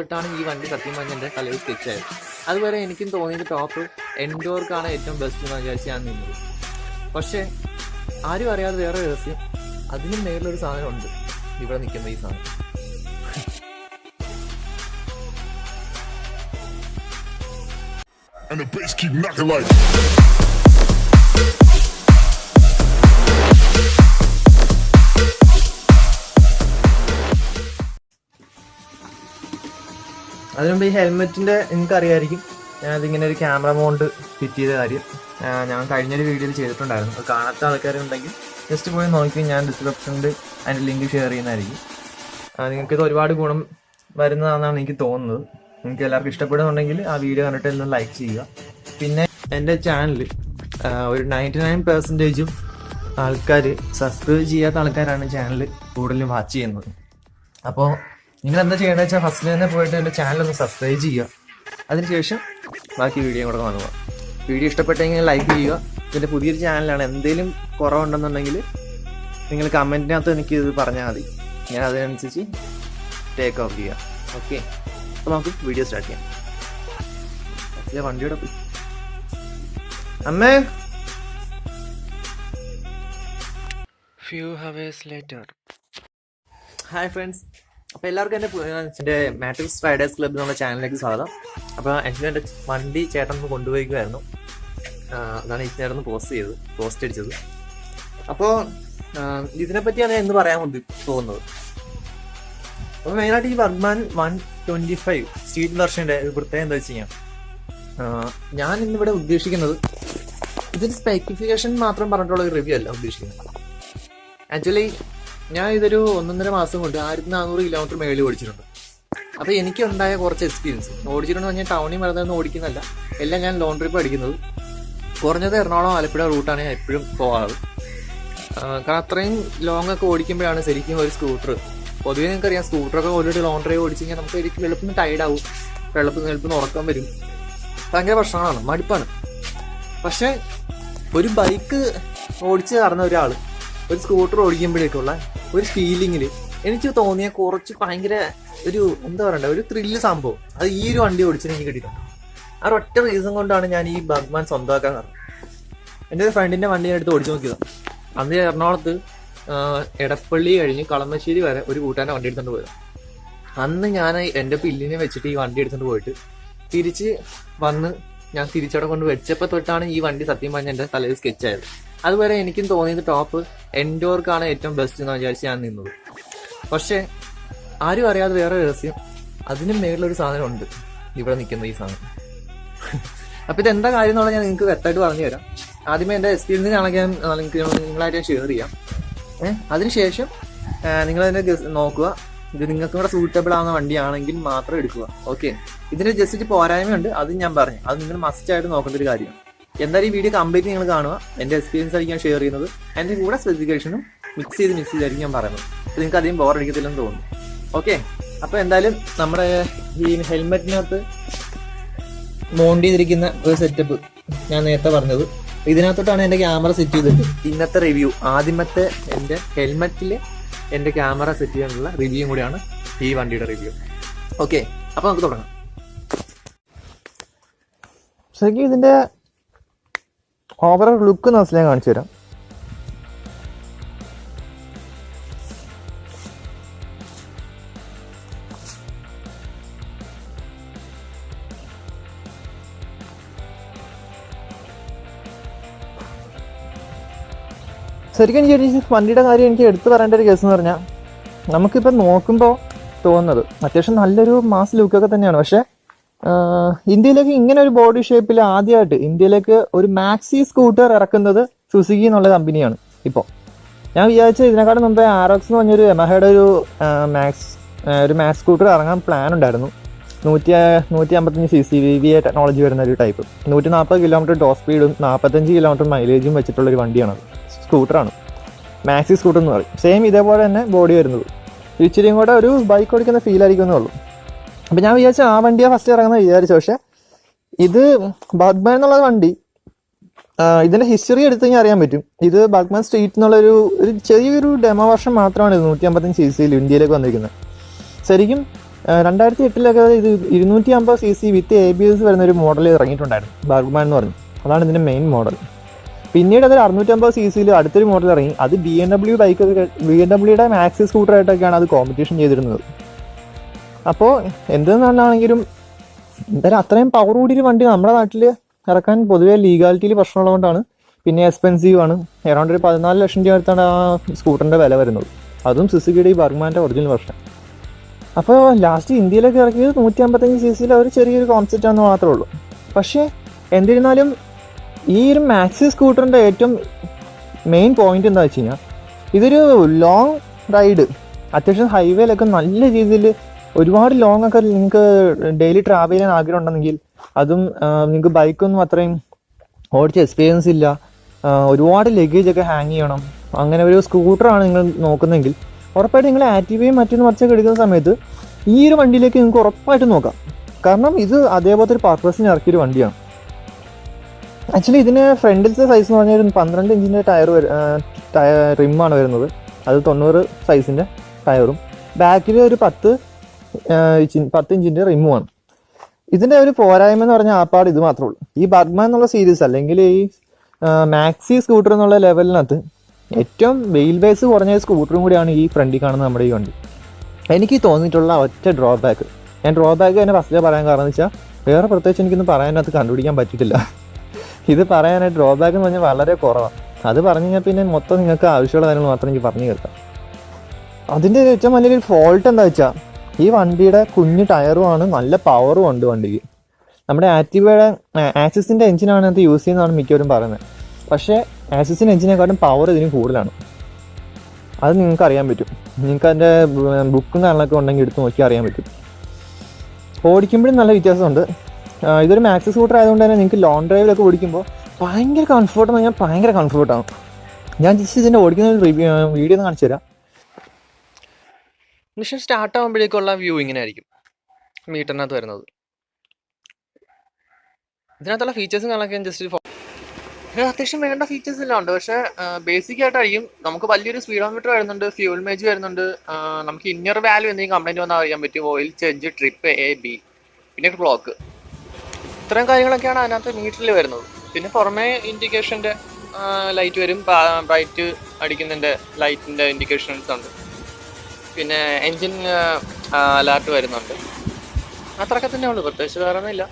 തൊട്ടാണ് ഈ വണ്ടി സത്യം പറഞ്ഞ എൻ്റെ തലയിൽ സ്കെച്ചായത്. അതുവരെ എനിക്കും തോന്നിയത് ടോപ്പ് എൻഡോർക്കാണ് ഏറ്റവും ബെസ്റ്റ് എന്ന് വിചാരിച്ച് ഞാൻ നിന്നത്. പക്ഷേ ആരും അറിയാതെ വേറെ രഹസ്യം, അതിനും മേളിലൊരു സാധനമുണ്ട് ഇവിടെ നിൽക്കുന്ന ഈ സാധനം. And the bass keep knocking like. അതിനുമുമ്പ് ഈ ഹെൽമെറ്റിൻ്റെ നിങ്ങൾക്ക് അറിയാമായിരിക്കും, ഞാനതിങ്ങനെ ഒരു ക്യാമറ മൗണ്ട് ഫിറ്റ് ചെയ്ത കാര്യം ഞാൻ കഴിഞ്ഞൊരു വീഡിയോയിൽ ചെയ്തിട്ടുണ്ടായിരുന്നു. അത് കാണാത്ത ആൾക്കാരുണ്ടെങ്കിൽ ജസ്റ്റ് പോയി നോക്കി, ഞാൻ ഡിസ്ക്രിപ്ഷനിൽ അതിൻ്റെ ലിങ്ക് ഷെയർ ചെയ്യുന്നതായിരിക്കും. നിങ്ങൾക്കിത് ഒരുപാട് ഗുണം വരുന്നതാണെന്നാണ് എനിക്ക് തോന്നുന്നത്. നിങ്ങൾക്ക് എല്ലാവർക്കും ഇഷ്ടപ്പെടുന്നുണ്ടെങ്കിൽ ആ വീഡിയോ കണ്ടിട്ട് ഒന്ന് ലൈക്ക് ചെയ്യുക. പിന്നെ എൻ്റെ ചാനൽ ഒരു 99% ആൾക്കാർ സബ്സ്ക്രൈബ് ചെയ്യാത്ത ആൾക്കാരാണ് ചാനൽ കൂടുതലും വാച്ച് ചെയ്യുന്നത്. അപ്പോൾ നിങ്ങൾ എന്താ ചെയ്യേണ്ടത് വെച്ചാൽ ഫസ്റ്റിൽ തന്നെ പോയിട്ട് എൻ്റെ ചാനലൊന്ന് സബ്സ്ക്രൈബ് ചെയ്യുക. അതിനുശേഷം ബാക്കി വീഡിയോ കൂടെ കാണുക. വീഡിയോ ഇഷ്ടപ്പെട്ടെങ്കിൽ ലൈക്ക് ചെയ്യുക. ഇതിൻ്റെ പുതിയൊരു ചാനലാണ്, എന്തെങ്കിലും കുറവുണ്ടെന്നുണ്ടെങ്കിൽ നിങ്ങൾ കമൻറ്റിനകത്ത് എനിക്ക് ഇത് പറഞ്ഞാൽ മതി, ഞാൻ അതിനനുസരിച്ച് ടേക്ക് ഓഫ് ചെയ്യാം. ഓക്കെ, അപ്പോൾ നമുക്ക് വീഡിയോ സ്റ്റാർട്ട് ചെയ്യാം. വണ്ടിയുടെ പോയി അമ്മേ. Few hours later. Hi friends, അപ്പോൾ എല്ലാവർക്കും എൻ്റെ മാട്രിക്സ് റൈഡേഴ്സ് ക്ലബ് എന്നുള്ള ചാനലിലേക്ക് സ്വാഗതം. അപ്പോൾ എൻ്റെ വണ്ടി ചേട്ടൻ കൊണ്ടുപോയിക്കുമായിരുന്നു, അതാണ് ഇതിനകത്ത് പോസ്റ്റ് അടിച്ചത്. അപ്പോൾ ഇതിനെപ്പറ്റിയാണ് എന്ന് പറയാൻ തോന്നുന്നത്. അപ്പോൾ മെയിനായിട്ട് ഈ വർഗ്മാൻ 125 സ്ട്രീറ്റ് വെർഷൻ്റെ ഒരു പ്രത്യേകം എന്താ വെച്ച് കഴിഞ്ഞാൽ, ഞാൻ ഇന്നിവിടെ ഉദ്ദേശിക്കുന്നത് ഇതിന് സ്പെസിഫിക്കേഷൻ മാത്രം പറഞ്ഞിട്ടുള്ള ഒരു റിവ്യൂ അല്ല ഉദ്ദേശിക്കുന്നത്. ആക്ച്വലി ഞാൻ ഇതൊരു 1.5 മാസം കൊണ്ട് 1400 കിലോമീറ്റർ മേളിൽ ഓടിച്ചിട്ടുണ്ട്. അപ്പോൾ എനിക്കുണ്ടായ കുറച്ച് എക്സ്പീരിയൻസ് ഓടിച്ചിട്ടുണ്ടെന്ന് പറഞ്ഞാൽ ടൗണിൽ മരുന്നൊന്നും ഓടിക്കുന്നതല്ല, എല്ലാം ഞാൻ ലോങ് ട്രിപ്പ് അടിക്കുന്നത്. കുറഞ്ഞത് എറണാകുളം ആലപ്പുഴ റൂട്ടാണ് ഞാൻ എപ്പോഴും പോകാറ്. കാരണം അത്രയും ലോങ് ഒക്കെ ഓടിക്കുമ്പോഴാണ് ശരിക്കും ഒരു സ്കൂട്ടർ, പൊതുവേ നിങ്ങൾക്കറിയാം സ്കൂട്ടറൊക്കെ ഓൾറെഡി ലോങ് ഡ്രൈവ് ഓടിച്ചു കഴിഞ്ഞാൽ നമുക്ക് ശരിക്കും വെളുപ്പിന് ടൈർഡാവും, വെളുപ്പിന് ഉറക്കം വരും, ഭയങ്കര പ്രശ്നമാണ്, മടുപ്പാണ്. പക്ഷെ ഒരു ബൈക്ക് ഓടിച്ച് നടന്ന ഒരാൾ ഒരു സ്കൂട്ടർ ഓടിക്കുമ്പോഴേക്കുള്ള ഒരു ഫീലിങ്ങിൽ എനിക്ക് തോന്നിയ കുറച്ച് ഭയങ്കര ഒരു എന്താ പറയണ്ടേ, ഒരു ത്രില്ല് സംഭവം അത് ഈ ഒരു വണ്ടി ഓടിച്ചിട്ട് എനിക്ക് കിട്ടിയിട്ടുണ്ട്. ആ ഒറ്റ റീസൺ കൊണ്ടാണ് ഞാൻ ഈ വർഗ്മാൻ സ്വന്തമാക്കാൻ കാരണം. എൻ്റെ ഒരു ഫ്രണ്ടിൻ്റെ വണ്ടി ഞാൻ എടുത്ത് ഓടിച്ചു നോക്കിയതാണ്. അന്ന് എറണാകുളത്ത് എടപ്പള്ളി കഴിഞ്ഞ് കളമശ്ശേരി വരെ ഒരു കൂട്ടാൻ്റെ വണ്ടി എടുത്തുകൊണ്ട് പോയത്. അന്ന് ഞാൻ എൻ്റെ പില്ലിനെ വെച്ചിട്ട് ഈ വണ്ടി എടുത്തുകൊണ്ട് പോയിട്ട് തിരിച്ച് വന്ന് ഞാൻ തിരിച്ചവിടെ കൊണ്ട് വെച്ചപ്പോൾ തൊട്ടാണ് ഈ വണ്ടി സത്യം പറഞ്ഞ എൻ്റെ തലയിൽ സ്കെച്ചായത്. അതുവരെ എനിക്കും തോന്നിയത് ടോപ്പ് എൻഡോർക്കാണ് ഏറ്റവും ബെസ്റ്റ് എന്ന് വിചാരിച്ച് ഞാൻ നിന്നത്. പക്ഷേ ആരും അറിയാതെ വേറെ രഹസ്യം, അതിനും മേളിലൊരു സാധനമുണ്ട് ഇവിടെ നിൽക്കുന്ന ഈ സാധനം. അപ്പോൾ ഇതെന്താ കാര്യം എന്നുള്ളത് ഞാൻ നിങ്ങൾക്ക് വ്യക്തമായിട്ട് പറഞ്ഞു തരാം. ആദ്യമേ എൻ്റെ എക്സ്പീരിയൻസിനാണെങ്കിൽ ഞാൻ നിങ്ങളായിട്ട് ഞാൻ ഷെയർ ചെയ്യാം. അതിനുശേഷം നിങ്ങളതിനെ നോക്കുക, ഇത് നിങ്ങൾക്ക് കൂടെ സൂട്ടബിൾ ആവുന്ന വണ്ടിയാണെങ്കിൽ മാത്രം എടുക്കുക. ഓക്കെ, ഇതിന് ജസ്റ്റ് പോരായ്മയുണ്ട്, അത് ഞാൻ പറഞ്ഞു, അത് നിങ്ങൾ മസ്റ്റായിട്ട് നോക്കേണ്ട ഒരു കാര്യമാണ്. എന്തായാലും ഈ വീഡിയോ കംപ്ലീറ്റ് നിങ്ങൾ കാണുക. എൻ്റെ എക്സ്പീരിയൻസ് ആയിരിക്കും ഞാൻ ഷെയർ ചെയ്യുന്നത്, എൻ്റെ കൂടെ സ്പെസിഫിക്കേഷനും മിക്സ് ചെയ്തായിരിക്കും ഞാൻ പറയുന്നത്. അപ്പോൾ നിങ്ങൾക്ക് അധികം ബോറടിക്കത്തില്ലെന്ന് തോന്നുന്നു. ഓക്കെ, അപ്പോൾ എന്തായാലും നമ്മുടെ ഈ ഹെൽമെറ്റിനകത്ത് മൗണ്ട് ചെയ്തിരിക്കുന്ന ഒരു സെറ്റപ്പ് ഞാൻ നേരത്തെ പറഞ്ഞത്, ഇതിനകത്തോട്ടാണ് എൻ്റെ ക്യാമറ സെറ്റ് ചെയ്തിട്ട് ഇന്നത്തെ റിവ്യൂ, ആദ്യമത്തെ എൻ്റെ ഹെൽമെറ്റിൽ എൻ്റെ ക്യാമറ സെറ്റ് ചെയ്യാനുള്ള റിവ്യൂ കൂടിയാണ് ഈ വണ്ടിയുടെ റിവ്യൂ. ഓക്കെ, അപ്പോൾ നമുക്ക് തുടങ്ങാം. ശരിക്കും ഇതിൻ്റെ ഓവറോൾ ലുക്ക് ഞാൻ കാണിച്ചു തരാം. ശരിക്കും വണ്ടിയുടെ കാര്യം എനിക്ക് എടുത്തു പറയേണ്ട ഒരു കേസ് എന്ന് പറഞ്ഞാൽ, നമുക്കിപ്പോൾ നോക്കുമ്പോൾ തോന്നുന്നത് അത്യാവശ്യം നല്ലൊരു മാസ് ലുക്കൊക്കെ തന്നെയാണ്. പക്ഷേ ഇന്ത്യയിലേക്ക് ഇങ്ങനെ ഒരു ബോഡി ഷേപ്പിൽ ആദ്യമായിട്ട് ഇന്ത്യയിലേക്ക് ഒരു മാക്സി സ്കൂട്ടർ ഇറക്കുന്നത് സുസുക്കി എന്നുള്ള കമ്പനിയാണ്. ഇപ്പോൾ ഞാൻ വിചാരിച്ച ഇതിനെക്കാളും മുമ്പേ ആറോക്സ് എന്ന് പറഞ്ഞൊരു യമഹയുടെ ഒരു മാക്സ് സ്കൂട്ടർ ഇറങ്ങാൻ പ്ലാൻ ഉണ്ടായിരുന്നു. 155 cc VVA ടെക്നോളജി വരുന്ന ഒരു ടൈപ്പ്, 140 കിലോമീറ്റർ ടോപ്പ് സ്പീഡും 45 കിലോമീറ്റർ മൈലേജും വെച്ചിട്ടുള്ളൊരു വണ്ടിയാണത്. സ്കൂട്ടറാണ്, മാക്സി സ്കൂട്ടർ എന്ന് പറയും. സെയിം ഇതേപോലെ തന്നെ ബോഡി വരുന്നത്, ഇച്ചിരിയും കൂടെ ഒരു ബൈക്ക് ഓടിക്കുന്ന ഫീൽ ആയിരിക്കുമെന്നേ ഉള്ളൂ. അപ്പം ഞാൻ വിചാരിച്ച ആ വണ്ടിയാണ് ഫസ്റ്റ് ഇറങ്ങുന്നത് വിചാരിച്ചു. പക്ഷേ ഇത് വർഗ്മാൻ എന്നുള്ള വണ്ടി, ഇതിൻ്റെ ഹിസ്റ്ററി എടുത്തു കഴിഞ്ഞാൽ അറിയാൻ പറ്റും. ഇത് വർഗ്മാൻ സ്ട്രീറ്റ് എന്നുള്ളൊരു ചെറിയൊരു ഡെമോ വർഷം മാത്രമാണ് ഇത് 155 cc ഇന്ത്യയിലേക്ക് വന്നിരിക്കുന്നത്. ശരിക്കും 2008 ഇത് 250cc വിത്ത് ABS വരുന്നൊരു മോഡൽ ഇറങ്ങിയിട്ടുണ്ടായിരുന്നു, ബർഗ്മാൻ എന്ന് പറഞ്ഞു. അതാണ് ഇതിൻ്റെ മെയിൻ മോഡൽ. പിന്നീട് അതിൽ 650cc അടുത്തൊരു മോഡൽ ഇറങ്ങി. അത് BMW ബൈക്കൊക്കെ, BMW മാക്സി സ്കൂട്ടറായിട്ടൊക്കെയാണ് അത് കോമ്പറ്റീഷൻ ചെയ്തിരുന്നത്. അപ്പോൾ എന്തെന്നാണെങ്കിലും എന്തായാലും അത്രയും പവർ കൂടിയൊരു വണ്ടി നമ്മുടെ നാട്ടിൽ ഇറക്കാൻ പൊതുവേ ലീഗാലിറ്റിയിൽ പ്രശ്നമുള്ളതുകൊണ്ടാണ്. പിന്നെ എക്സ്പെൻസീവ് ആണ്. അറൗണ്ട് ഒരു 14 ലക്ഷം രൂപ അടുത്താണ് ആ സ്കൂട്ടറിൻ്റെ വില വരുന്നത്. അതും സുസുക്കിയുടെ ഈ ബർഗ്മാൻ്റെ ഒറിജിനൽ വെർഷൻ. അപ്പോൾ ലാസ്റ്റ് ഇന്ത്യയിലൊക്കെ ഇറക്കിയത് 155cc ഒരു ചെറിയൊരു കോൺസെപ്റ്റ് ആണെന്ന് മാത്രമേ ഉള്ളൂ. പക്ഷേ എന്നിരുന്നാലും ഈ ഒരു മാക്സി സ്കൂട്ടറിൻ്റെ ഏറ്റവും മെയിൻ പോയിന്റ് എന്താ വെച്ച് കഴിഞ്ഞാൽ, ഇതൊരു ലോങ് റൈഡ്, അത്യാവശ്യം ഹൈവേയിലൊക്കെ നല്ല രീതിയിൽ ഒരുപാട് ലോങ് ഒക്കെ നിങ്ങൾക്ക് ഡെയിലി ട്രാവൽ ചെയ്യാൻ ആഗ്രഹം ഉണ്ടെങ്കിൽ, അതും നിങ്ങൾക്ക് ബൈക്കൊന്നും അത്രയും ഓടിച്ച് എക്സ്പീരിയൻസ് ഇല്ല, ഒരുപാട് ലഗേജ് ഒക്കെ ഹാങ് ചെയ്യണം, അങ്ങനെ ഒരു സ്കൂട്ടറാണ് നിങ്ങൾ നോക്കുന്നതെങ്കിൽ ഉറപ്പായിട്ട് നിങ്ങൾ ആക്റ്റീവയും മറ്റൊക്കെ എടുക്കുന്ന സമയത്ത് ഈ ഒരു വണ്ടിയിലേക്ക് നിങ്ങൾക്ക് ഉറപ്പായിട്ട് നോക്കാം. കാരണം ഇത് അതേപോലത്തെ ഒരു പർപ്പസിന് ഇറക്കിയൊരു വണ്ടിയാണ്. ആക്ച്വലി ഇതിന് ഫ്രണ്ടിലത്തെ സൈസ് എന്ന് പറഞ്ഞാൽ 12 ഇഞ്ചിൻ്റെ റിമ്മാണ് വരുന്നത്. അത് 90 സൈസിൻ്റെ ടയറും ബാക്കിൽ ഒരു 10 ഇഞ്ചിൻ്റെ റിമ്മുമാണ്. ഇതിൻ്റെ ഒരു പോരായ്മ എന്ന് പറഞ്ഞാൽ ആപ്പാട് ഇത് മാത്രമേ ഉള്ളൂ. ഈ ബർഗ്മാൻ എന്നുള്ള സീരീസ് അല്ലെങ്കിൽ ഈ മാക്സി സ്കൂട്ടർ എന്നുള്ള ലെവലിനകത്ത് ഏറ്റവും വെയിൽ ബേസ് കുറഞ്ഞ സ്കൂട്ടറും കൂടിയാണ് ഈ ഫ്രണ്ടിൽ കാണുന്ന നമ്മുടെ ഈ വണ്ടി. എനിക്ക് തോന്നിയിട്ടുള്ള ഒറ്റ ഡ്രോബാക്ക്, ഞാൻ ഡ്രോബാക്ക് തന്നെ ഫസ്റ്റിൽ പറയാൻ കാരണം എന്ന് വെച്ചാൽ വേറെ പ്രത്യേകിച്ച് എനിക്കൊന്നും പറയാനകത്ത് കണ്ടുപിടിക്കാൻ പറ്റിയിട്ടില്ല. ഇത് പറയാനായിട്ട് ഡ്രോബാക്ക് എന്ന് പറഞ്ഞാൽ വളരെ കുറവാണ്. അത് പറഞ്ഞു കഴിഞ്ഞാൽ പിന്നെ മൊത്തം നിങ്ങൾക്ക് ആവശ്യമുള്ള കാര്യങ്ങൾ മാത്രം എനിക്ക് പറഞ്ഞു കേൾക്കാം. അതിൻ്റെ ഏറ്റവും വലിയൊരു ഫോൾട്ട് എന്താ വെച്ചാൽ, ഈ വണ്ടിയുടെ കുഞ്ഞു ടയറുമാണ്, നല്ല പവറും ഉണ്ട് വണ്ടിക്ക്. നമ്മുടെ ആക്റ്റീവയുടെ ആക്സിസിൻ്റെ എഞ്ചിനാണ് അത് യൂസ് ചെയ്യുന്നതാണ് മിക്കവരും പറയുന്നത്. പക്ഷേ ആക്സിസിൻ്റെ എഞ്ചിനെക്കാട്ടും പവർ ഇതിന് കൂടുതലാണ്. അത് നിങ്ങൾക്ക് അറിയാൻ പറ്റും. നിങ്ങൾക്ക് അതിൻ്റെ ബുക്കും കാര്യങ്ങളൊക്കെ ഉണ്ടെങ്കിൽ എടുത്ത് നോക്കി അറിയാൻ പറ്റും. ഓടിക്കുമ്പോഴും നല്ല വ്യത്യാസമുണ്ട്. ഇതൊരു മാക്സി സ്കൂട്ടർ ആയതുകൊണ്ട് തന്നെ നിങ്ങൾക്ക് ലോങ് ഡ്രൈവിലൊക്കെ ഓടിക്കുമ്പോൾ ഭയങ്കര കംഫർട്ട് എന്ന് പറഞ്ഞാൽ ഭയങ്കര കംഫർട്ടാണ്. ഞാൻ ജസ്റ്റ് ഇതിൻ്റെ ഓടിക്കുന്ന വീഡിയോ ഒന്ന് കാണിച്ചു തരാം. മിഷൻ സ്റ്റാർട്ട് ആകുമ്പോഴേക്കുള്ള വ്യൂ ഇങ്ങനെ ആയിരിക്കും മീറ്ററിനകത്ത് വരുന്നത്. ഇതിനകത്തുള്ള ഫീച്ചേഴ്സും കാര്യങ്ങളൊക്കെ ജസ്റ്റ് അത്യാവശ്യം വേണ്ട ഫീച്ചേഴ്സ് എല്ലാം ഉണ്ട്. പക്ഷേ ബേസിക് ആയിട്ടായിരിക്കും. നമുക്ക് വലിയൊരു സ്പീഡോമീറ്റർ വരുന്നുണ്ട്, ഫ്യൂൽ മേജ് വരുന്നുണ്ട്, നമുക്ക് ഇന്നർ വാല്യൂ എന്തെങ്കിലും കംപ്ലൈൻറ്റ് വന്നാൽ അറിയാൻ പറ്റും, ഓയിൽ ചേഞ്ച്, ട്രിപ്പ് A-B, പിന്നെ ക്ലോക്ക്, ഇത്രയും കാര്യങ്ങളൊക്കെയാണ് അതിനകത്ത് മീറ്ററിൽ വരുന്നത്. പിന്നെ പുറമേ ഇൻഡിക്കേഷൻ്റെ ലൈറ്റ് വരും, ബ്രൈറ്റ് അടിക്കുന്നതിൻ്റെ ലൈറ്റിൻ്റെ ഇൻഡിക്കേഷൻസ് ഉണ്ട്, പിന്നെ എൻജിൻ അലാർട്ട് വരുന്നുണ്ട്. അത്രയൊക്കെ തന്നെ ഉള്ളൂ, പ്രത്യേകിച്ച് വേറെ ഒന്നുമില്ല.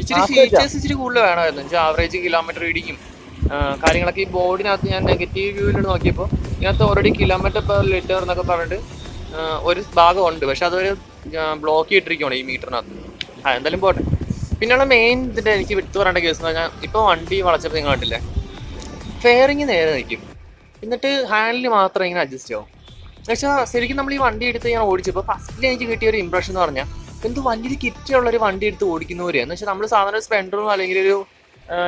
ഇച്ചിരി ഫീച്ചേഴ്സ് ഇച്ചിരി കൂടുതൽ വേണമായിരുന്നു. വെച്ചാൽ ആവറേജ് കിലോമീറ്റർ റീഡിങ്ങും കാര്യങ്ങളൊക്കെ ഈ ബോർഡിനകത്ത് ഞാൻ നെഗറ്റീവ് വ്യൂവിൽ നോക്കിയപ്പോൾ ഇതിനകത്ത് ഓൾറെഡി കിലോമീറ്റർ പെർ ലിറ്റർ എന്നൊക്കെ പറഞ്ഞിട്ട് ഒരു ഭാഗമുണ്ട്. പക്ഷെ അതൊരു ബ്ലോക്ക് ചെയ്തിട്ടിരിക്കുകയാണ് ഈ മീറ്ററിനകത്ത്. എന്തായാലും പോട്ടെ. പിന്നെയുള്ള മെയിൻ ഇതിൻ്റെ എനിക്ക് വിട്ടു പറയേണ്ട കേസ് എന്ന് പറഞ്ഞാൽ, ഇപ്പോൾ വണ്ടി വളച്ചപ്പോൾ നിങ്ങൾ കണ്ടില്ലേ, ഫെയറിങ് നേരെ നിൽക്കും, എന്നിട്ട് ഹാൻഡിൽ മാത്രം ഇങ്ങനെ അഡ്ജസ്റ്റ് ആവും. പക്ഷേ ശരിക്കും നമ്മൾ ഈ വണ്ടി എടുത്ത് ഞാൻ ഓടിച്ചപ്പോൾ ഫസ്റ്റിൽ എനിക്ക് കിട്ടിയ ഒരു ഇമ്പ്രഷൻ എന്ന് പറഞ്ഞാൽ, എന്ത് വലിയൊരു കിറ്റുള്ളൊരു വണ്ടി എടുത്ത് ഓടിക്കുന്നവരെയാണ്. എന്ന് വെച്ചാൽ നമ്മൾ സാധാരണ സ്പെൻഡറോ അല്ലെങ്കിൽ ഒരു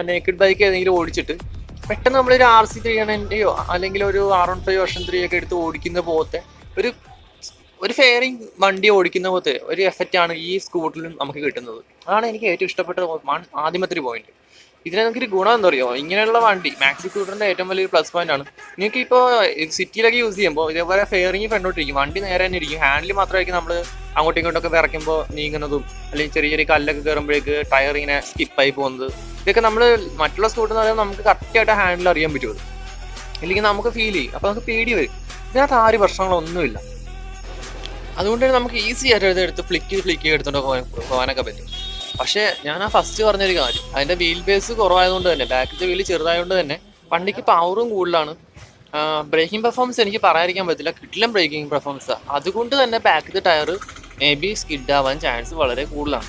നേക്കഡ് ബൈക്ക് ഏതെങ്കിലും ഓടിച്ചിട്ട് പെട്ടെന്ന് നമ്മളൊരു RC300യോ അല്ലെങ്കിൽ ഒരു R15 version 3 ഒക്കെ എടുത്ത് ഓടിക്കുന്ന പോലത്തെ ഒരു ഫെയറിങ് വണ്ടി ഓടിക്കുന്ന പോലത്തെ ഒരു എഫക്റ്റാണ് ഈ സ്കൂട്ടറിലും നമുക്ക് കിട്ടുന്നത്. അതാണ് എനിക്ക് ഏറ്റവും ഇഷ്ടപ്പെട്ട ആദ്യമത്തെ ഒരു പോയിന്റ്. ഇതിനെ നമുക്കൊരു ഗുണം എന്താ പറയുക, ഇങ്ങനെയുള്ള വണ്ടി മാക്സി സ്കൂട്ടറിൻ്റെ ഏറ്റവും വലിയൊരു പ്ലസ് പോയിന്റ് ആണ്. നിങ്ങൾക്ക് ഇപ്പോൾ സിറ്റിയിലൊക്കെ യൂസ് ചെയ്യുമ്പോൾ ഇതേപോലെ ഫെയറിങ് ഫ്രണ്ടോട്ടിരിക്കും, വണ്ടി നേരെ തന്നെ ഇരിക്കും, ഹാൻഡിൽ മാത്രമായിരിക്കും നമ്മൾ അങ്ങോട്ടും ഇങ്ങോട്ടൊക്കെ വിറയ്ക്കുമ്പോൾ നീങ്ങുന്നതും, അല്ലെങ്കിൽ ചെറിയ ചെറിയ കല്ലൊക്കെ കയറുമ്പോഴേക്ക് ടയർ ഇങ്ങനെ സ്കിപ്പായി പോകുന്നത്. ഇതൊക്കെ നമ്മൾ മറ്റുള്ള സ്കൂട്ടർ എന്ന് പറയുമ്പോൾ നമുക്ക് കറക്റ്റായിട്ട് ഹാൻഡിൽ അറിയാൻ പറ്റുമത്, ഇല്ലെങ്കിൽ നമുക്ക് ഫീൽ ചെയ്യും, അപ്പോൾ നമുക്ക് പേടി വരും. ഇതിനകത്ത് ആര് പ്രശ്നങ്ങളൊന്നുമില്ല. അതുകൊണ്ട് തന്നെ നമുക്ക് ഈസി ആയിട്ട് എടുത്ത് ഫ്ലിക്ക് എടുത്തുകൊണ്ട് പോകാനൊക്കെ പറ്റും. പക്ഷേ ഞാൻ ആ ഫസ്റ്റ് പറഞ്ഞൊരു കാര്യം, അതിൻ്റെ വീൽ ബേസ് കുറവായതുകൊണ്ട് തന്നെ, ബാക്കിലത്തെ വീല് ചെറുതായതുകൊണ്ട് തന്നെ വണ്ടിക്ക് പവറും കൂടുതലാണ്. ബ്രേക്കിംഗ് പെർഫോമൻസ് എനിക്ക് പറയാതിരിക്കാൻ പറ്റില്ല, കിട്ടില്ല ബ്രേക്കിംഗ് പെർഫോമൻസ്. അതുകൊണ്ട് തന്നെ ബാക്കിലത്തെ ടയർ B സ്കിഡ് ആവാൻ ചാൻസ് വളരെ കൂടുതലാണ്.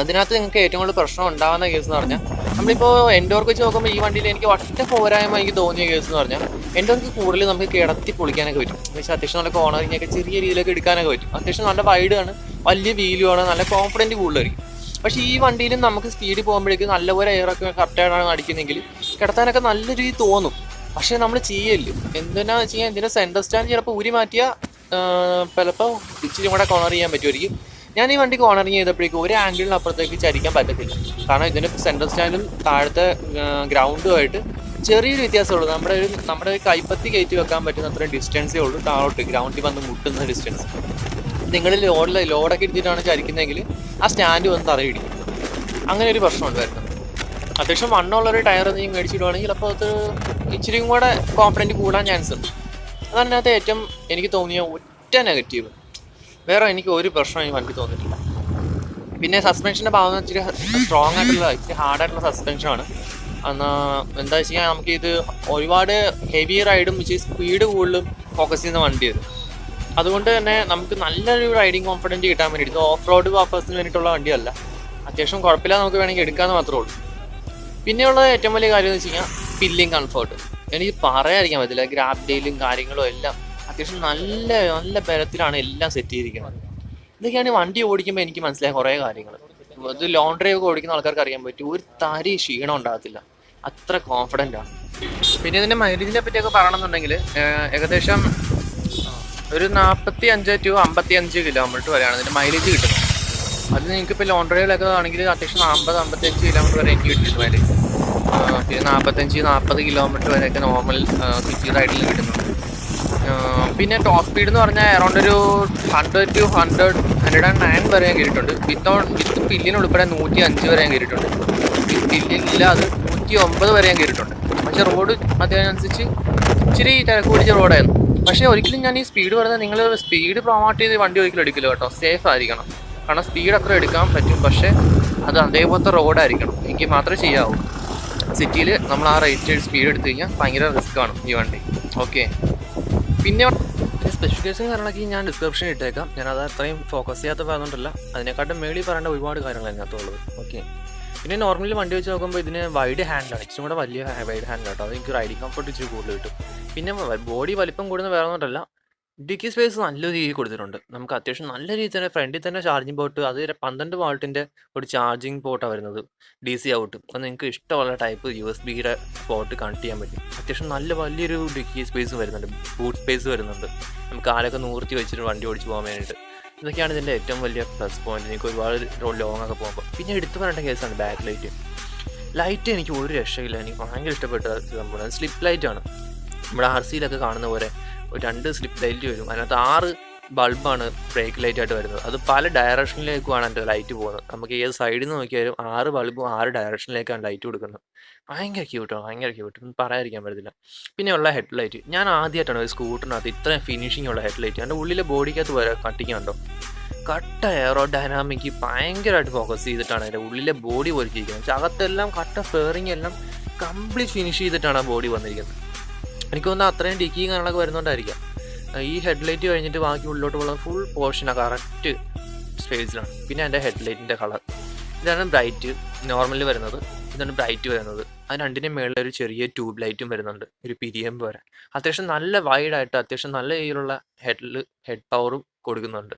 അതിനകത്ത് നിങ്ങൾക്ക് ഏറ്റവും കൂടുതൽ പ്രശ്നം ഉണ്ടാകുന്ന കേസ് എന്ന് പറഞ്ഞാൽ, നമ്മളിപ്പോൾ എൻഡോർക്ക് വെച്ച് നോക്കുമ്പോൾ ഈ വണ്ടിയിൽ എനിക്ക് ഒറ്റ പോരായ്മ എനിക്ക് തോന്നിയ കേസ് എന്ന് പറഞ്ഞാൽ, എൻഡോർക്ക് കൂടുതൽ നമുക്ക് കിടത്തി പൊളിക്കാനൊക്കെ പറ്റും. പക്ഷേ അത്യാവശ്യം നല്ല കോർണറിങ്ങൊക്കെ ചെറിയ രീതിയിലൊക്കെ എടുക്കാനൊക്കെ പറ്റും. അത്യാവശ്യം നല്ല വൈഡാണ്, വലിയ വീലുമാണ്, നല്ല കോൺഫിഡൻറ്റ് കൂടുതലായിരിക്കും. പക്ഷേ ഈ വണ്ടിയിലും നമുക്ക് സ്പീഡിൽ പോകുമ്പോഴേക്കും നല്ലപോലെ എയറൊക്കെ കറക്റ്റായിട്ടാണ് അടിക്കുന്നെങ്കിൽ കിടത്താനൊക്കെ നല്ല രീതിയിൽ തോന്നും. പക്ഷേ നമ്മൾ ചെയ്യല് എന്തിനാന്ന് വെച്ച് കഴിഞ്ഞാൽ, ഇതിൻ്റെ സെൻറ്റർ സ്റ്റാൻഡ് ചിലപ്പോൾ ഊരി മാറ്റിയാൽ ചിലപ്പോൾ ഇച്ചിരി കൂടെ കോർണർ ചെയ്യാൻ പറ്റുമായിരിക്കും. ഞാൻ ഈ വണ്ടി കോർണറിങ് ചെയ്തപ്പോഴേക്കും ഒരു ആംഗിളിന് അപ്പുറത്തേക്ക് ചരിക്കാൻ പറ്റത്തില്ല. കാരണം ഇതിൻ്റെ സെൻട്രൽ സ്റ്റാൻഡും താഴത്തെ ഗ്രൗണ്ടുമായിട്ട് ചെറിയൊരു വ്യത്യാസമുള്ളൂ. നമ്മുടെ കൈപ്പത്തി കയറ്റി വെക്കാൻ പറ്റുന്ന അത്രയും ഡിസ്റ്റൻസേ ഉള്ളൂ താഴോട്ട് ഗ്രൗണ്ടിൽ വന്ന് മുട്ടുന്ന ഡിസ്റ്റൻസ്. നിങ്ങൾ ലോഡൊക്കെ എടുത്തിട്ടാണ് ചരിക്കുന്നതെങ്കിൽ ആ സ്റ്റാൻഡ് വന്ന് തറയിടിക്കും. അങ്ങനെ ഒരു പ്രശ്നമുണ്ട് വരുന്നത്. അത്യാവശ്യം വണ്ണമുള്ളൊരു ടയർ നീ മേടിച്ചിടുവാണെങ്കിൽ അപ്പോൾ അത് ഇച്ചിരിയും കൂടെ കോൺഫിഡൻറ്റ് കൂടാൻ ചാൻസ് ഉണ്ട്. അതതിനകത്ത് ഏറ്റവും എനിക്ക് തോന്നിയ ഒറ്റ നെഗറ്റീവ്. വേറെ എനിക്ക് ഒരു പ്രശ്നം എനിക്ക് വണ്ടി തോന്നിയിട്ടില്ല. പിന്നെ സസ്പെൻഷൻ്റെ ഭാഗം ഇച്ചിരി സ്ട്രോങ് ആയിട്ടുള്ള ഇച്ചിരി ഹാർഡായിട്ടുള്ള സസ്പെൻഷനാണ്. എന്നാൽ എന്താ വെച്ച് കഴിഞ്ഞാൽ നമുക്കിത് ഒരുപാട് ഹെവി റൈഡും ഇച്ചിരി സ്പീഡ് കൂടുതലും ഫോക്കസ് ചെയ്യുന്ന വണ്ടിയത്. അതുകൊണ്ട് തന്നെ നമുക്ക് നല്ലൊരു റൈഡിങ് കോൺഫിഡൻറ്റ് കിട്ടാൻ വേണ്ടിയിട്ട് ഇത് ഓഫ് റോഡ് പർപ്പസിന് വേണ്ടിയിട്ടുള്ള വണ്ടിയല്ല. അത്യാവശ്യം കുഴപ്പമില്ല, നമുക്ക് വേണമെങ്കിൽ എടുക്കാമെന്ന് മാത്രമേ ഉള്ളൂ. പിന്നെയുള്ള ഏറ്റവും വലിയ കാര്യം എന്ന് വെച്ച് കഴിഞ്ഞാൽ ഫില്ലിങ് കംഫർട്ട്. എനിക്ക് പറയാതിരിക്കാൻ പറ്റില്ല. ഗ്രാബ് ഡെയിലും കാര്യങ്ങളും എല്ലാം അത്യാവശ്യം നല്ല നല്ല ബലത്തിലാണ് എല്ലാം സെറ്റ് ചെയ്തിരിക്കുന്നത്. ഇതൊക്കെയാണ് വണ്ടി ഓടിക്കുമ്പോൾ എനിക്ക് മനസ്സിലായ കുറേ കാര്യങ്ങൾ. ഇത് ലോങ് ഡ്രൈവ് ഒക്കെ ഓടിക്കുന്ന ആൾക്കാർക്ക് അറിയാൻ പറ്റും, ഒരു തരി ക്ഷീണം ഉണ്ടാകത്തില്ല, അത്ര കോൺഫിഡൻ്റ് ആണ്. പിന്നെ ഇതിൻ്റെ മൈലേജിനെ പറ്റിയൊക്കെ പറയണമെന്നുണ്ടെങ്കിൽ ഏകദേശം ഒരു 45 to 55 കിലോമീറ്റർ വരെയാണ് ഇതിൻ്റെ മൈലേജ് കിട്ടുന്നത്. അത് നിങ്ങൾക്കിപ്പോൾ ലോങ് ഡ്രൈവിലൊക്കെ ആണെങ്കിൽ അത്യാവശ്യം 50-55 കിലോമീറ്റർ വരെ എനിക്ക് കിട്ടുന്നുണ്ട് മൈലേജ്. പിന്നെ 45-40 കിലോമീറ്റർ വരെയൊക്കെ നോർമൽ സിറ്റി റൈഡിൽ കിട്ടുന്നുണ്ട്. പിന്നെ ടോപ്പ് സ്പീഡ് എന്ന് പറഞ്ഞാൽ അറൗണ്ട് ഒരു 100 to 109 വരെ ഞാൻ കയറിയിട്ടുണ്ട്. വിത്ത് പില്ലിന് ഉൾപ്പെടെ 105 വരെ ഞാൻ കയറിയിട്ടുണ്ട്. പില്ലില്ലാതെ 109 വരെ ഞാൻ കയറിയിട്ടുണ്ട്. പക്ഷേ റോഡ് അതിനനുസരിച്ച് ഇച്ചിരി തിരക്ക് പിടിച്ച റോഡായിരുന്നു. പക്ഷേ ഒരിക്കലും ഞാൻ ഈ സ്പീഡ് പറഞ്ഞാൽ നിങ്ങൾ സ്പീഡ് പ്രൊമോട്ട് ചെയ്ത് വണ്ടി ഒരിക്കലും എടുക്കില്ല കേട്ടോ. സേഫ് ആയിരിക്കണം. കാരണം സ്പീഡ് അത്ര എടുക്കാൻ പറ്റും, പക്ഷേ അത് അതേപോലത്തെ റോഡായിരിക്കണം. എനിക്ക് മാത്രമേ ചെയ്യാവൂ. സിറ്റിയിൽ നമ്മൾ ആ റേറ്റ് സ്പീഡ് എടുത്തു കഴിഞ്ഞാൽ ഭയങ്കര റിസ്ക് ആണ് ഈ വണ്ടി. ഓക്കെ, പിന്നെ സ്പെസിഫിക്കേഷൻ കാര്യങ്ങളൊക്കെ ഞാൻ ഡിസ്ക്രിപ്ഷൻ ഇട്ടേക്കാം. ഞാനത് അത്രയും ഫോക്കസ് ചെയ്യാത്ത പറഞ്ഞിട്ടില്ല. അതിനെക്കാട്ടും മേളിൽ പറയേണ്ട ഒരുപാട് കാര്യങ്ങൾ അതിനകത്തുള്ളത്. ഓക്കെ, പിന്നെ നോർമലി വണ്ടി വെച്ച് നോക്കുമ്പോൾ ഇതിന് വൈഡ് ഹാൻഡിലാണ്, ഇച്ചിരി കൂടെ വലിയ വൈഡ് ഹാൻഡ് കേട്ടോ. അത് എനിക്ക് റൈഡിങ് കംഫർട്ട് ഇച്ചിരി കൂടുതൽ കിട്ടും. പിന്നെ ബോഡി വലിപ്പം കൂടുന്ന വേറെ ഒന്നുമല്ല, ഡിക്കി സ്പേസ് നല്ല രീതിയിൽ കൊടുത്തിട്ടുണ്ട്. നമുക്ക് അത്യാവശ്യം നല്ല രീതിയിൽ തന്നെ ഫ്രണ്ടിൽ തന്നെ ചാർജിങ് പോർട്ട്, അത് 12 വാൾട്ടിൻ്റെ ഒരു ചാർജിങ് പോർട്ടാണ് വരുന്നത്, DC ഔട്ട്. അത് നിങ്ങൾക്ക് ഇഷ്ടമുള്ള ടൈപ്പ് USB-യുടെ പോർട്ട് കണക്ട് ചെയ്യാൻ പറ്റും. അത്യാവശ്യം നല്ല വലിയൊരു ഡിക്കി സ്പേസ് വരുന്നുണ്ട്, ബൂട്ട് സ്പേസ് വരുന്നുണ്ട്. നമുക്ക് കാലൊക്കെ നൂർത്തി വെച്ചിട്ട് വണ്ടി ഓടിച്ച് പോകാൻ വേണ്ടിയിട്ട്. ഇതൊക്കെയാണ് ഇതിൻ്റെ ഏറ്റവും വലിയ പ്ലസ് പോയിന്റ്. എനിക്ക് ഒരുപാട് ലോങ് ഒക്കെ പോകുമ്പോൾ. പിന്നെ എടുത്തു പറയേണ്ട കേസാണ് ബാക്ക് ലൈറ്റ്. ലൈറ്റ് എനിക്ക് ഒരു രക്ഷയില്ല, എനിക്ക് ഭയങ്കര ഇഷ്ടപ്പെട്ട സംഭവം. സ്ലിപ്പ് ലൈറ്റാണ്. നമ്മുടെ RC-യിലൊക്കെ കാണുന്ന പോലെ ഒരു 2 സ്ലിപ്പ് ലൈറ്റ് വരും. അതിനകത്ത് 6 ബൾബാണ് ബ്രേക്ക് ലൈറ്റായിട്ട് വരുന്നത്. അത് പല ഡയറക്ഷനിലേക്കുമാണ് എൻ്റെ ലൈറ്റ് പോകുന്നത്. നമുക്ക് ഏത് സൈഡിൽ നിന്ന് നോക്കിയാലും 6 ബൾബും 6 ഡയറക്ഷനിലേക്കാണ് ലൈറ്റ് കൊടുക്കുന്നത്. ഭയങ്കര ക്യൂട്ടാണ്, ഭയങ്കര ക്യൂട്ട്, പറയാതിരിക്കാൻ പറ്റത്തില്ല. പിന്നെയുള്ള ഹെഡ് ലൈറ്റ്, ഞാൻ ആദ്യമായിട്ടാണ് ഒരു സ്കൂട്ടറിനകത്ത് ഇത്രയും ഫിനിഷിംഗ് ഉള്ള ഹെഡ് ലൈറ്റ്. എൻ്റെ ഉള്ളിലെ ബോഡിക്കകത്ത് വരെ കട്ടിങ്ങുണ്ടോ, കട്ട എയറോ ഡൈനാമിക് ഭയങ്കരമായിട്ട് ഫോക്കസ് ചെയ്തിട്ടാണ് എൻ്റെ ഉള്ളിലെ ബോഡി ഒരുക്കിയിരിക്കുന്നത്. പക്ഷേ അകത്തെല്ലാം കട്ട ഫെയറിങ് എല്ലാം കംപ്ലീറ്റ് ഫിനിഷ് ചെയ്തിട്ടാണ് ആ ബോഡി വന്നിരിക്കുന്നത്. എനിക്ക് തോന്നുന്നത് അത്രയും ഡിക്കിങ് കാര്യങ്ങളൊക്കെ വരുന്നതുകൊണ്ടായിരിക്കാം. ഈ ഹെഡ്ലൈറ്റ് കഴിഞ്ഞിട്ട് ബാക്കി ഉള്ളിലോട്ട് ഉള്ള ഫുൾ പോർഷനാണ് കറക്റ്റ് സ്പേസിലാണ്. പിന്നെ എൻ്റെ ഹെഡ്ലൈറ്റിൻ്റെ കളർ ഇതാണ് ബ്രൈറ്റ് നോർമലി വരുന്നത്, ഇതാണ് ബ്രൈറ്റ് വരുന്നത്. അത് രണ്ടിൻ്റെ മേളിൽ ഒരു ചെറിയ ട്യൂബ് ലൈറ്റും വരുന്നുണ്ട്, ഒരു പിരിയം പോലെ. അത്യാവശ്യം നല്ല വൈഡായിട്ട് അത്യാവശ്യം നല്ല രീതിയിലുള്ള ഹെഡ് പവറും കൊടുക്കുന്നുണ്ട്.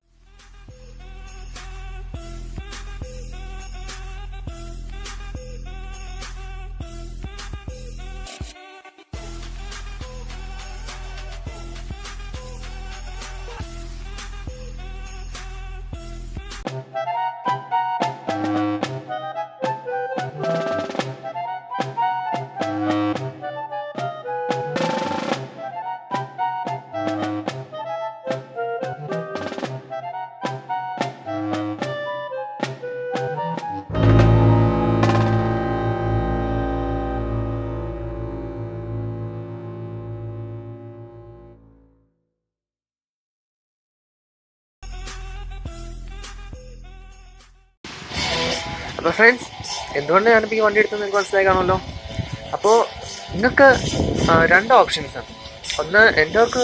അപ്പോൾ ഫ്രണ്ട്സ്, എന്തുകൊണ്ട് ഞാനിപ്പോൾ ഈ വണ്ടി എടുത്തത് നിങ്ങൾക്ക് മനസ്സിലായി കാണുമല്ലോ. അപ്പോൾ നിങ്ങൾക്ക് 2 ഓപ്ഷൻസാണ്. ഒന്ന് എൻഡോർക്ക്,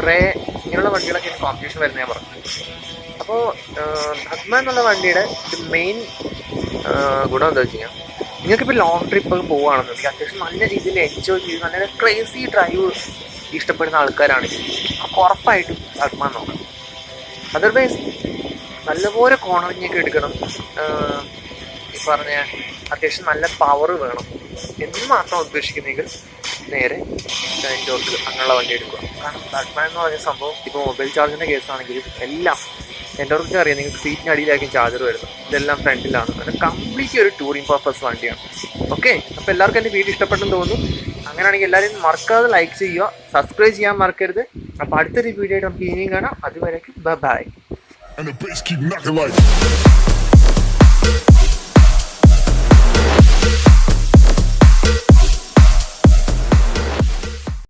റേ ഇങ്ങനെയുള്ള വണ്ടികളൊക്കെ കോമ്പറ്റീഷൻ വരുന്നത് ഞാൻ പറഞ്ഞു. അപ്പോൾ ഭഗ്മ എന്നുള്ള വണ്ടിയുടെ ഒരു മെയിൻ ഗുണം എന്താ വെച്ച് കഴിഞ്ഞാൽ, നിങ്ങൾക്കിപ്പോൾ ലോങ് ട്രിപ്പ് പോവുകയാണെന്നുണ്ടെങ്കിൽ അത്യാവശ്യം നല്ല രീതിയിൽ എൻജോയ് ചെയ്ത് നല്ല ക്രേസി ഡ്രൈവ് ഇഷ്ടപ്പെടുന്ന ആൾക്കാരാണെങ്കിൽ അപ്പോൾ ഉറപ്പായിട്ടും ഭഗ്മ നോക്കണം. അതർവൈസ് നല്ലപോലെ കോർണറിങ്ങൊക്കെ എടുക്കണം, ഈ പറഞ്ഞ അത്യാവശ്യം നല്ല പവർ വേണം എന്ന് മാത്രം ഉദ്ദേശിക്കുന്നെങ്കിൽ നേരെ എൻഡോർക്ക് അങ്ങനെയുള്ള വണ്ടി എടുക്കുക. കാരണം ഭഗ്മ എന്ന് പറഞ്ഞ സംഭവം ഇപ്പോൾ മൊബൈൽ ചാർജിൻ്റെ കേസാണെങ്കിലും എല്ലാം എൻഡോർക്ക് അറിയാം, നിങ്ങൾക്ക് സീറ്റിന് അടിയിലായിരിക്കും ചാർജർ വരുന്നത്. ഇതെല്ലാം ഫ്രണ്ടിലാണ്. അത് കംപ്ലീറ്റ് ഒരു ടൂറിംഗ് പർപ്പസ് വണ്ടിയാണ്. ഓക്കെ, അപ്പോൾ എല്ലാവർക്കും എൻ്റെ വീഡിയോ ഇഷ്ടപ്പെട്ടെന്ന് തോന്നുന്നു. അങ്ങനെയാണെങ്കിൽ എല്ലാവരും മറക്കാതെ ലൈക്ക് ചെയ്യുക, സബ്സ്ക്രൈബ് ചെയ്യാൻ മറക്കരുത്. അപ്പോൾ അടുത്തൊരു വീഡിയോ ആയിട്ട് നമുക്ക് ഇനിയും കാണാം. അതുവരേക്കും ബൈ.